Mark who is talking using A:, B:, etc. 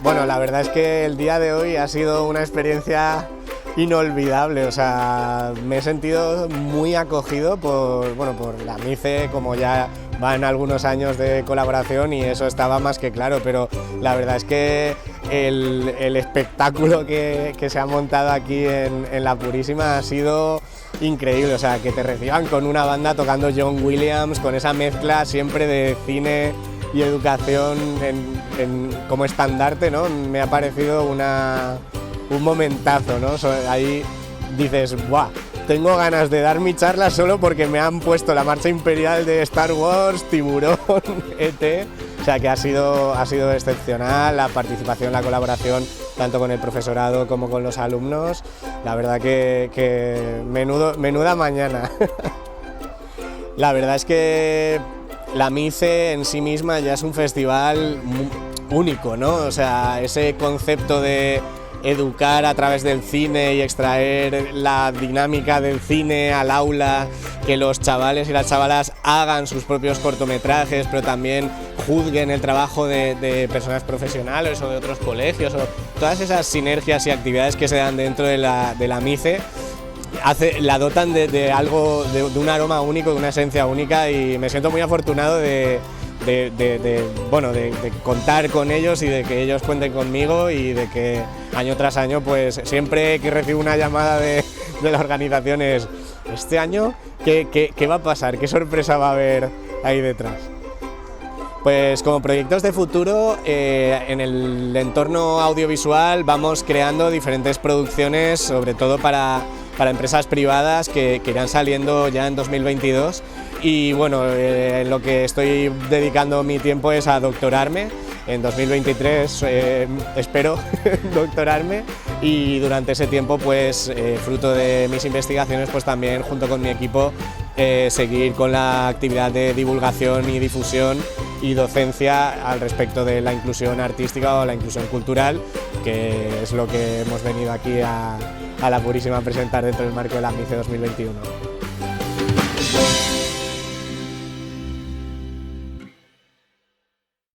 A: Bueno, la verdad es que el día de hoy ha sido una experiencia inolvidable, o sea, me he sentido muy acogido por la MICE, como ya van algunos años de colaboración y eso estaba más que claro, pero la verdad es que el espectáculo que se ha montado aquí en La Purísima ha sido increíble, o sea, que te reciban con una banda tocando John Williams, con esa mezcla siempre de cine y educación como estandarte, ¿no? Me ha parecido un momentazo, ¿no? Ahí dices, ¡buah! Tengo ganas de dar mi charla solo porque me han puesto la marcha imperial de Star Wars, Tiburón, ET, o sea que ha sido excepcional la participación, la colaboración, tanto con el profesorado como con los alumnos, la verdad que menuda mañana. La verdad es que la MICE en sí misma ya es un festival único, ¿no? O sea, ese concepto de educar a través del cine y extraer la dinámica del cine al aula, que los chavales y las chavalas hagan sus propios cortometrajes, pero también juzguen el trabajo de personas profesionales o de otros colegios, o todas esas sinergias y actividades que se dan dentro de la MICE. La dotan de algo, de un aroma único, de una esencia única, y me siento muy afortunado de contar con ellos y de que ellos cuenten conmigo, y de que año tras año, pues siempre que recibo una llamada de la organización es: ¿este año qué va a pasar? ¿Qué sorpresa va a haber ahí detrás? Pues como proyectos de futuro, en el entorno audiovisual vamos creando diferentes producciones, sobre todo para empresas privadas que irán saliendo ya en 2022, y bueno, lo que estoy dedicando mi tiempo es a doctorarme. En 2023 espero doctorarme, y durante ese tiempo, pues fruto de mis investigaciones, pues también junto con mi equipo seguir con la actividad de divulgación y difusión y docencia al respecto de la inclusión artística o la inclusión cultural, que es lo que hemos venido aquí a La Purísima a presentar dentro del marco de la MICE 2021.